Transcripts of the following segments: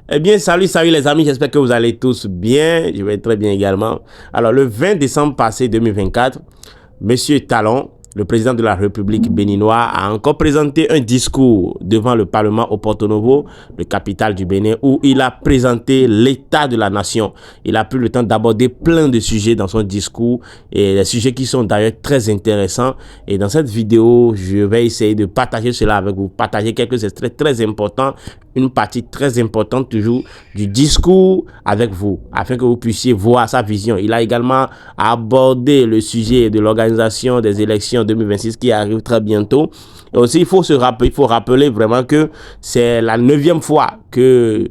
Eh bien, salut les amis, j'espère que vous allez tous bien. Je vais très bien également. Alors, le 20 décembre passé 2024, Monsieur Talon, le président de la République béninoise, a encore présenté un discours devant le Parlement au Porto Novo, le capitale du Bénin, où il a présenté l'état de la nation. Il a pris le temps d'aborder plein de sujets dans son discours, et des sujets qui sont d'ailleurs très intéressants. Et dans cette vidéo, je vais essayer de partager cela avec vous, partager quelques extraits très importants, une partie très importante toujours du discours avec vous, afin que vous puissiez voir sa vision. Il a également abordé le sujet de l'organisation des élections 2026 qui arrive très bientôt. Et aussi, il faut rappeler vraiment que c'est la 9e fois que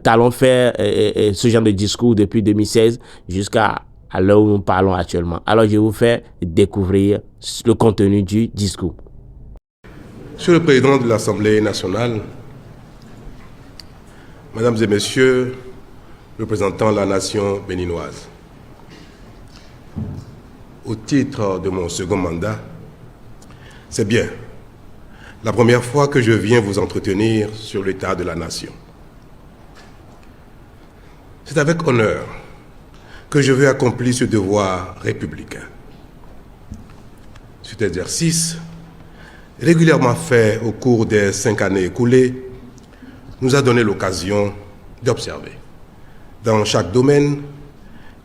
Talon fait ce genre de discours depuis 2016 jusqu'à l'heure où nous parlons actuellement. Alors, je vous fais découvrir le contenu du discours. Monsieur le Président de l'Assemblée nationale, Mesdames et Messieurs, représentant la nation béninoise, au titre de mon second mandat, c'est bien la première fois que je viens vous entretenir sur l'état de la nation. C'est avec honneur que je veux accomplir ce devoir républicain. Cet exercice, régulièrement fait au cours des 5 années écoulées, nous a donné l'occasion d'observer, dans chaque domaine,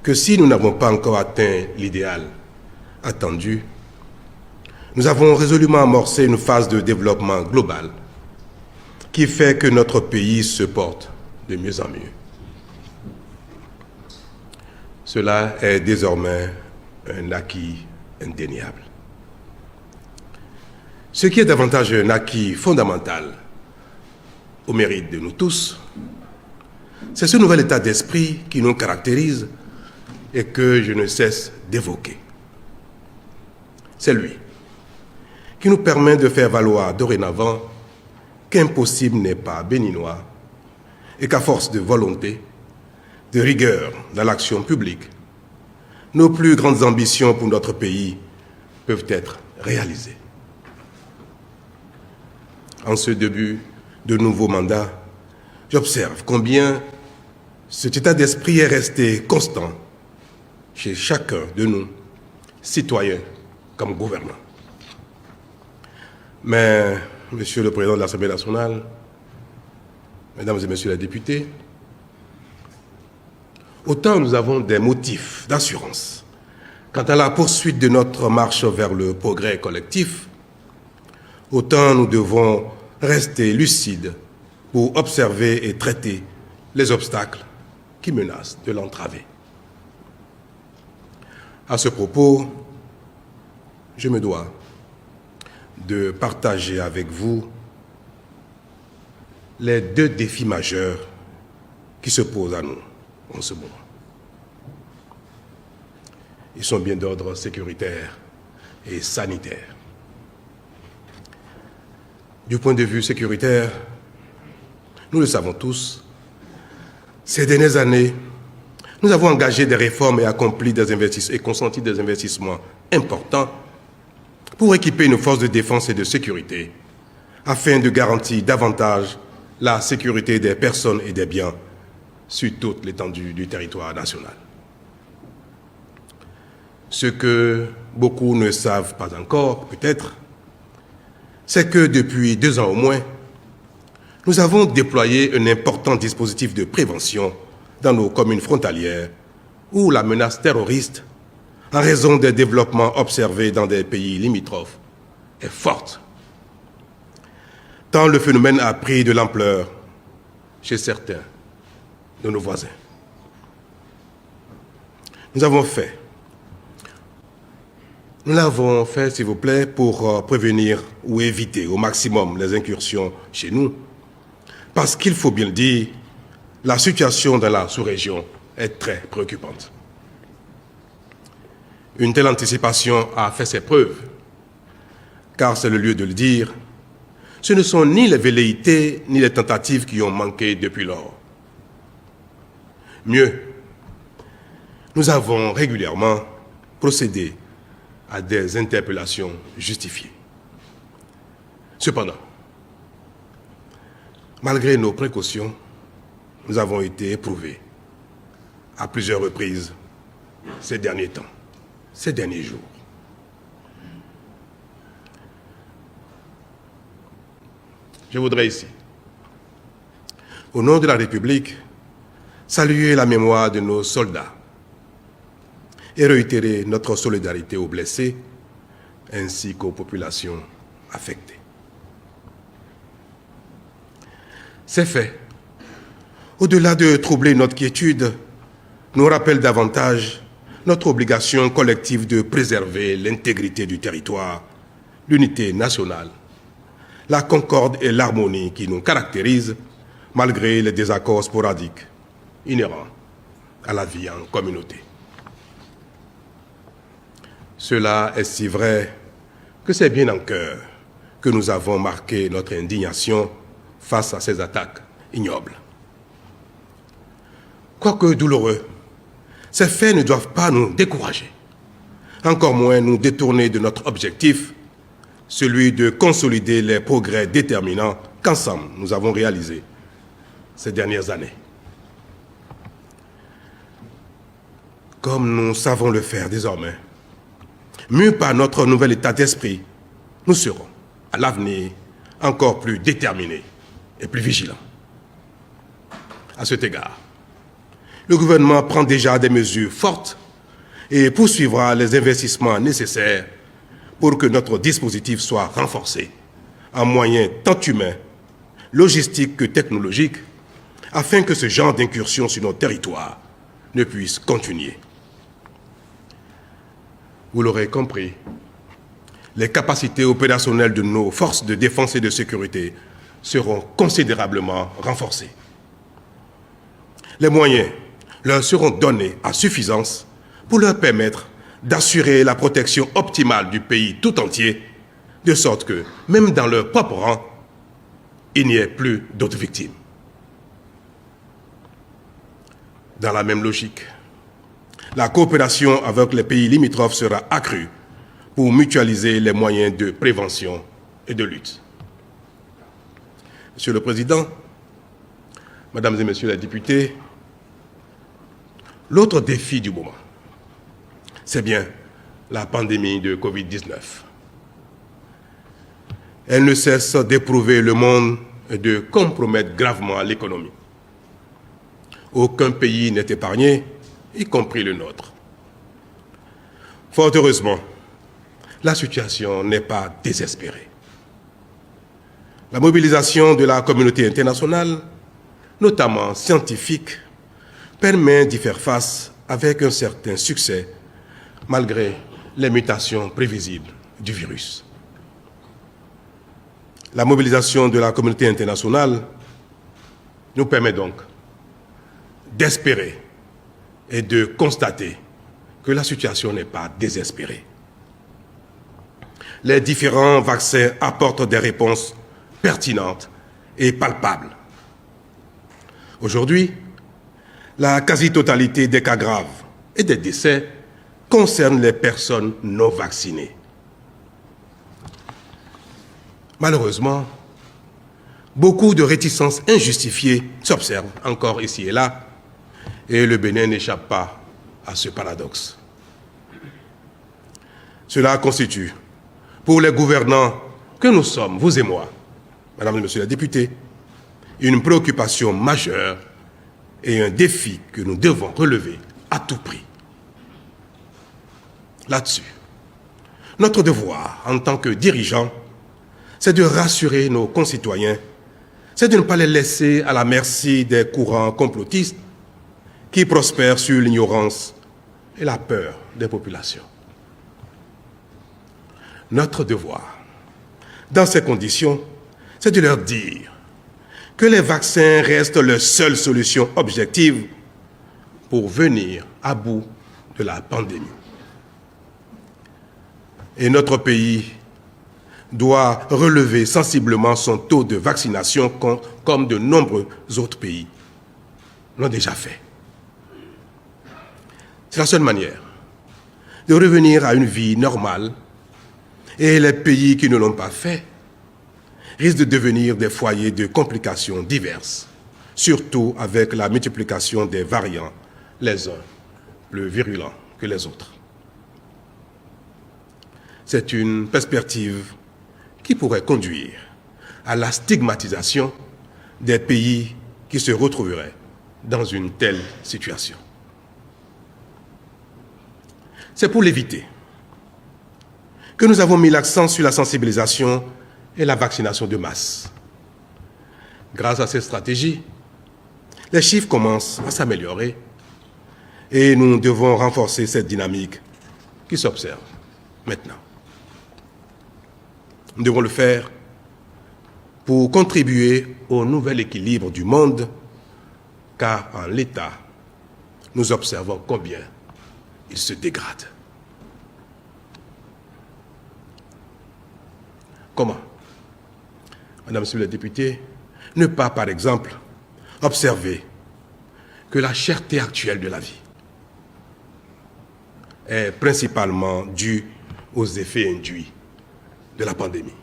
que si nous n'avons pas encore atteint l'idéal attendu, nous avons résolument amorcé une phase de développement global qui fait que notre pays se porte de mieux en mieux. Cela est désormais un acquis indéniable. Ce qui est davantage un acquis fondamental au mérite de nous tous, c'est ce nouvel état d'esprit qui nous caractérise et que je ne cesse d'évoquer. C'est lui qui nous permet de faire valoir dorénavant qu'impossible n'est pas béninois et qu'à force de volonté, de rigueur dans l'action publique, nos plus grandes ambitions pour notre pays peuvent être réalisées. En ce début de nouveau mandat, j'observe combien cet état d'esprit est resté constant chez chacun de nous, citoyens comme gouvernants. Mais, Monsieur le Président de l'Assemblée nationale, Mesdames et Messieurs les députés, autant nous avons des motifs d'assurance quant à la poursuite de notre marche vers le progrès collectif, autant nous devons rester lucides pour observer et traiter les obstacles qui menacent de l'entraver. À ce propos, je me dois de partager avec vous les 2 défis majeurs qui se posent à nous en ce moment. Ils sont bien d'ordre sécuritaire et sanitaire. Du point de vue sécuritaire, nous le savons tous, ces dernières années, nous avons engagé des réformes et accompli des investissements et consenti des investissements importants pour équiper nos forces de défense et de sécurité afin de garantir davantage la sécurité des personnes et des biens sur toute l'étendue du territoire national. Ce que beaucoup ne savent pas encore, peut-être, c'est que depuis 2 ans au moins, nous avons déployé un important dispositif de prévention dans nos communes frontalières où la menace terroriste, en raison des développements observés dans des pays limitrophes, est forte. Tant le phénomène a pris de l'ampleur chez certains de nos voisins. Nous l'avons fait, s'il vous plaît, pour prévenir ou éviter au maximum les incursions chez nous. Parce qu'il faut bien le dire, la situation dans la sous-région est très préoccupante. Une telle anticipation a fait ses preuves, car c'est le lieu de le dire, ce ne sont ni les velléités ni les tentatives qui ont manqué depuis lors. Mieux, nous avons régulièrement procédé à des interpellations justifiées. Cependant, malgré nos précautions, nous avons été éprouvés à plusieurs reprises ces derniers temps, ces derniers jours. Je voudrais ici, au nom de la République, saluer la mémoire de nos soldats et réitérer notre solidarité aux blessés ainsi qu'aux populations affectées. Ces faits, au-delà de troubler notre quiétude, nous rappellent davantage notre obligation collective de préserver l'intégrité du territoire, l'unité nationale, la concorde et l'harmonie qui nous caractérisent malgré les désaccords sporadiques inhérents à la vie en communauté. Cela est si vrai que c'est bien en cœur que nous avons marqué notre indignation face à ces attaques ignobles. Quoique douloureux, ces faits ne doivent pas nous décourager, encore moins nous détourner de notre objectif, celui de consolider les progrès déterminants qu'ensemble nous avons réalisés ces dernières années. Comme nous savons le faire désormais, mus par notre nouvel état d'esprit, nous serons, à l'avenir, encore plus déterminés et plus vigilants. À cet égard, le gouvernement prend déjà des mesures fortes et poursuivra les investissements nécessaires pour que notre dispositif soit renforcé en moyens tant humains, logistiques que technologiques, afin que ce genre d'incursion sur nos territoires ne puisse continuer. Vous l'aurez compris, les capacités opérationnelles de nos forces de défense et de sécurité seront considérablement renforcées. Les moyens leur seront donnés à suffisance pour leur permettre d'assurer la protection optimale du pays tout entier, de sorte que, même dans leur propre rang, il n'y ait plus d'autres victimes. Dans la même logique, la coopération avec les pays limitrophes sera accrue pour mutualiser les moyens de prévention et de lutte. Monsieur le Président, Mesdames et Messieurs les députés, l'autre défi du moment, c'est bien la pandémie de Covid-19. Elle ne cesse d'éprouver le monde et de compromettre gravement l'économie. Aucun pays n'est épargné, y compris le nôtre. Fort heureusement, la situation n'est pas désespérée. La mobilisation de la communauté internationale, notamment scientifique, permet d'y faire face avec un certain succès, malgré les mutations prévisibles du virus. La mobilisation de la communauté internationale nous permet donc d'espérer et de constater que la situation n'est pas désespérée. Les différents vaccins apportent des réponses pertinentes et palpables. Aujourd'hui, la quasi-totalité des cas graves et des décès concernent les personnes non vaccinées. Malheureusement, beaucoup de réticences injustifiées s'observent encore ici et là, et le Bénin n'échappe pas à ce paradoxe. Cela constitue, pour les gouvernants que nous sommes, vous et moi, Mesdames et Messieurs les députés, une préoccupation majeure et un défi que nous devons relever à tout prix. Là-dessus, notre devoir en tant que dirigeants, c'est de rassurer nos concitoyens, c'est de ne pas les laisser à la merci des courants complotistes qui prospèrent sur l'ignorance et la peur des populations. Notre devoir, dans ces conditions, c'est de leur dire que les vaccins restent leur seule solution objective pour venir à bout de la pandémie. Et notre pays doit relever sensiblement son taux de vaccination comme de nombreux autres pays l'ont déjà fait. C'est la seule manière de revenir à une vie normale, et les pays qui ne l'ont pas fait risquent de devenir des foyers de complications diverses surtout avec la multiplication des variants, les uns plus virulents que les autres. C'est une perspective qui pourrait conduire à la stigmatisation des pays qui se retrouveraient dans une telle situation. C'est pour l'éviter que nous avons mis l'accent sur la sensibilisation et la vaccination de masse. Grâce à cette stratégie, les chiffres commencent à s'améliorer et nous devons renforcer cette dynamique qui s'observe maintenant. Nous devons le faire pour contribuer au nouvel équilibre du monde, car en l'état, nous observons combien il se dégrade. Comment, Madame, Monsieur le député, ne pas, par exemple, observer que la cherté actuelle de la vie est principalement due aux effets induits de la pandémie.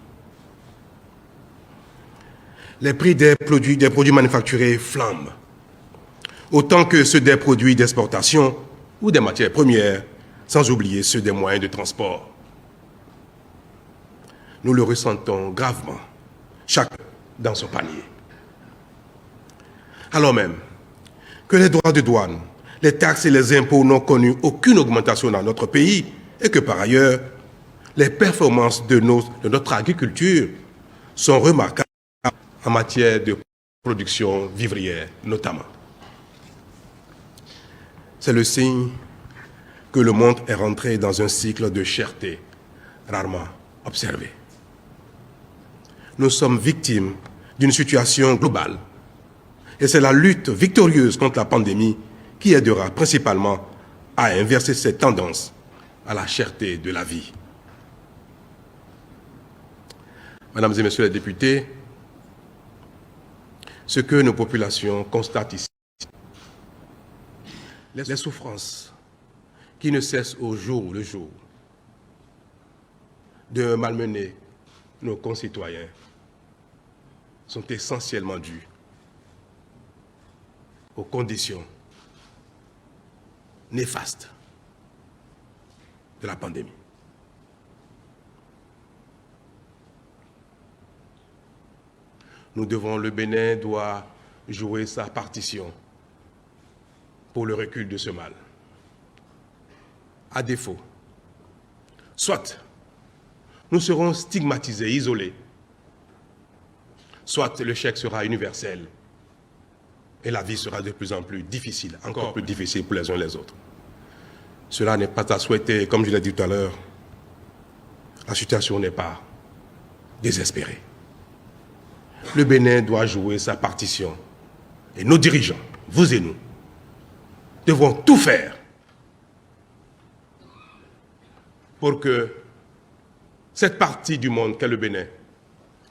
Les prix des produits manufacturés flambent, autant que ceux des produits d'exportation ou des matières premières, sans oublier ceux des moyens de transport. Nous le ressentons gravement, chacun dans son panier. Alors même que les droits de douane, les taxes et les impôts n'ont connu aucune augmentation dans notre pays et que par ailleurs, les performances de notre agriculture sont remarquables en matière de production vivrière notamment. C'est le signe que le monde est rentré dans un cycle de cherté rarement observé. Nous sommes victimes d'une situation globale et c'est la lutte victorieuse contre la pandémie qui aidera principalement à inverser cette tendance à la cherté de la vie. Mesdames et Messieurs les députés, ce que nos populations constatent ici, les souffrances qui ne cessent au jour le jour de malmener nos concitoyens sont essentiellement dues aux conditions néfastes de la pandémie. Le Bénin doit jouer sa partition pour le recul de ce mal. À défaut, soit nous serons stigmatisés, isolés, soit le chèque sera universel et la vie sera de plus en plus difficile, encore plus difficile pour les uns et les autres. Cela n'est pas à souhaiter, comme je l'ai dit tout à l'heure, la situation n'est pas désespérée. Le Bénin doit jouer sa partition et nos dirigeants, vous et nous, devons tout faire pour que cette partie du monde qu'est le Bénin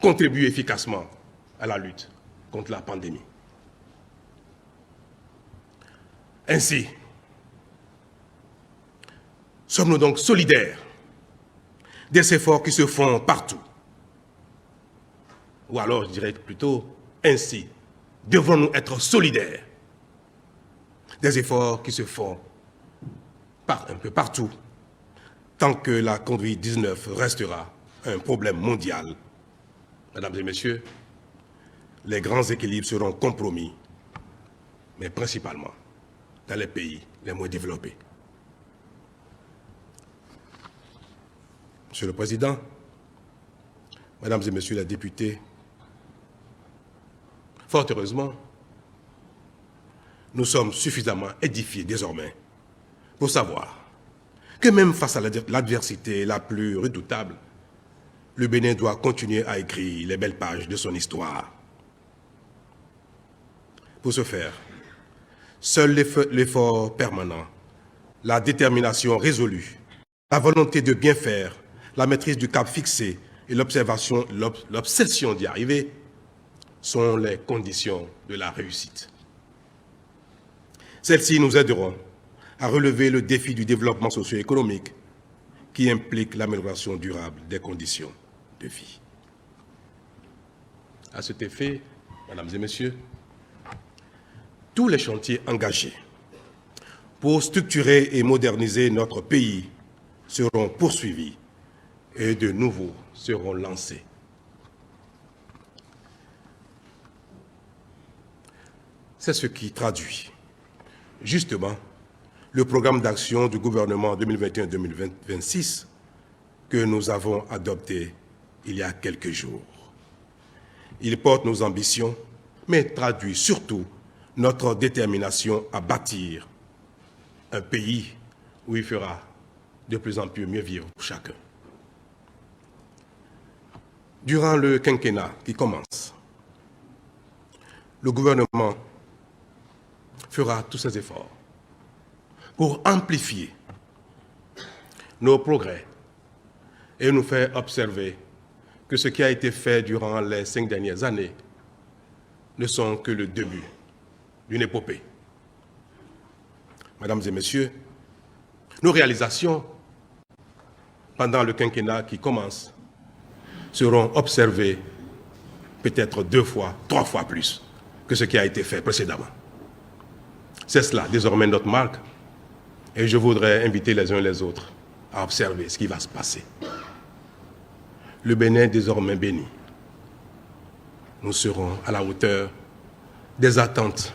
contribue efficacement à la lutte contre la pandémie. Ainsi, sommes-nous donc solidaires des efforts qui se font partout. Ou alors, je dirais plutôt, ainsi, devons-nous être solidaires des efforts qui se font un peu partout, tant que la Covid-19 restera un problème mondial. Mesdames et Messieurs, les grands équilibres seront compromis, mais principalement dans les pays les moins développés. Monsieur le Président, Mesdames et Messieurs les députés, fort heureusement, nous sommes suffisamment édifiés désormais pour savoir que même face à l'adversité la plus redoutable, le Bénin doit continuer à écrire les belles pages de son histoire. Pour ce faire, seul l'effort permanent, la détermination résolue, la volonté de bien faire, la maîtrise du cap fixé et l'obsession d'y arriver sont les conditions de la réussite. Celles-ci nous aideront à relever le défi du développement socio-économique qui implique l'amélioration durable des conditions de vie. À cet effet, Mesdames et Messieurs, tous les chantiers engagés pour structurer et moderniser notre pays seront poursuivis et de nouveaux seront lancés. C'est ce qui traduit justement le programme d'action du gouvernement 2021-2026 que nous avons adopté il y a quelques jours. Il porte nos ambitions, mais traduit surtout notre détermination à bâtir un pays où il fera de plus en plus mieux vivre pour chacun. Durant le quinquennat qui commence, le gouvernement fera tous ses efforts pour amplifier nos progrès et nous faire observer que ce qui a été fait durant les 5 dernières années ne sont que le début d'une épopée. Mesdames et messieurs, nos réalisations pendant le quinquennat qui commence seront observées peut-être 2 fois, 3 fois plus que ce qui a été fait précédemment. C'est cela, désormais, notre marque. Et je voudrais inviter les uns et les autres à observer ce qui va se passer. Le Bénin désormais béni. Nous serons à la hauteur des attentes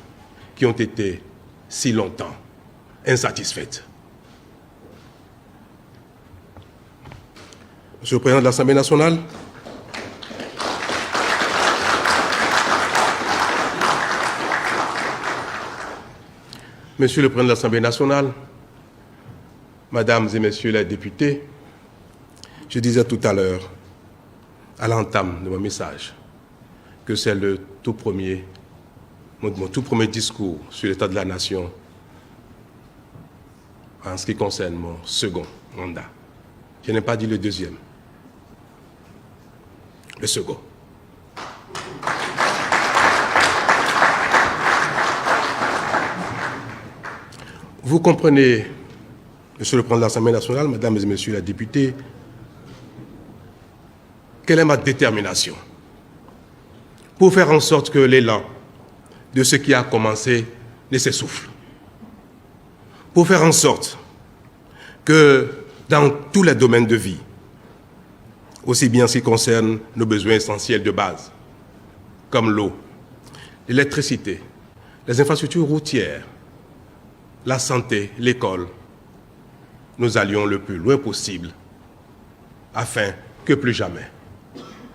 qui ont été si longtemps insatisfaites. Monsieur le Président de l'Assemblée nationale, Monsieur le Président de l'Assemblée nationale, Mesdames et Messieurs les députés, je disais tout à l'heure, à l'entame de mon message, que c'est mon tout premier discours sur l'état de la nation en ce qui concerne mon second mandat. Je n'ai pas dit le deuxième, le second. Vous comprenez, Monsieur le Président de l'Assemblée nationale, Mesdames et Messieurs les députés, quelle est ma détermination pour faire en sorte que l'élan de ce qui a commencé ne s'essouffle. Pour faire en sorte que dans tous les domaines de vie, aussi bien en ce qui concerne nos besoins essentiels de base, comme l'eau, l'électricité, les infrastructures routières, la santé, l'école, nous allions le plus loin possible afin que plus jamais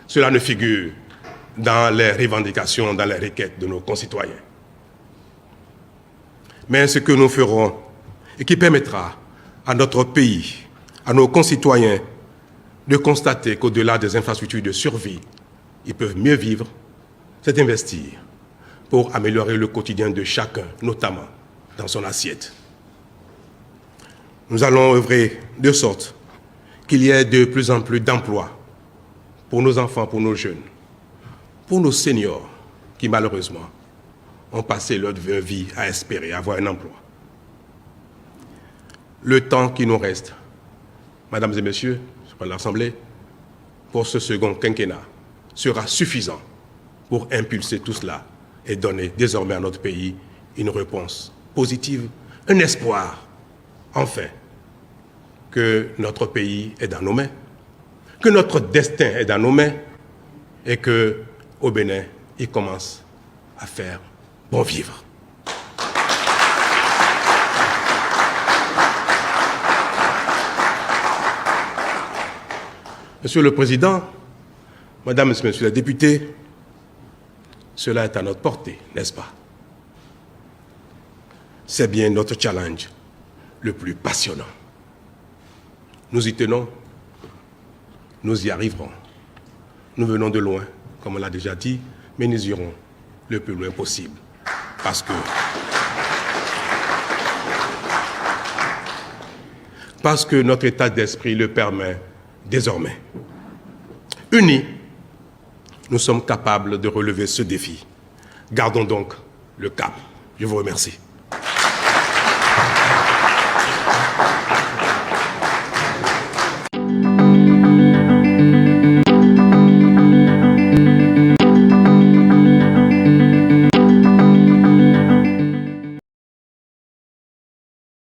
cela ne figure dans les revendications, dans les requêtes de nos concitoyens. Mais ce que nous ferons et qui permettra à notre pays, à nos concitoyens, de constater qu'au-delà des infrastructures de survie, ils peuvent mieux vivre, c'est investir pour améliorer le quotidien de chacun, notamment dans son assiette. Nous allons œuvrer de sorte qu'il y ait de plus en plus d'emplois pour nos enfants, pour nos jeunes, pour nos seniors qui malheureusement ont passé leur vie à espérer avoir un emploi. Le temps qui nous reste, Mesdames et Messieurs, de l'Assemblée, pour ce second quinquennat sera suffisant pour impulser tout cela et donner désormais à notre pays une réponse positive, un espoir, enfin, que notre pays est dans nos mains, que notre destin est dans nos mains et qu'au Bénin, il commence à faire bon vivre. Monsieur le Président, Mesdames et Messieurs les députés, cela est à notre portée, n'est-ce pas? C'est bien notre challenge le plus passionnant. Nous y tenons, nous y arriverons. Nous venons de loin, comme on l'a déjà dit, mais nous irons le plus loin possible. Parce que notre état d'esprit le permet désormais. Unis, nous sommes capables de relever ce défi. Gardons donc le cap. Je vous remercie.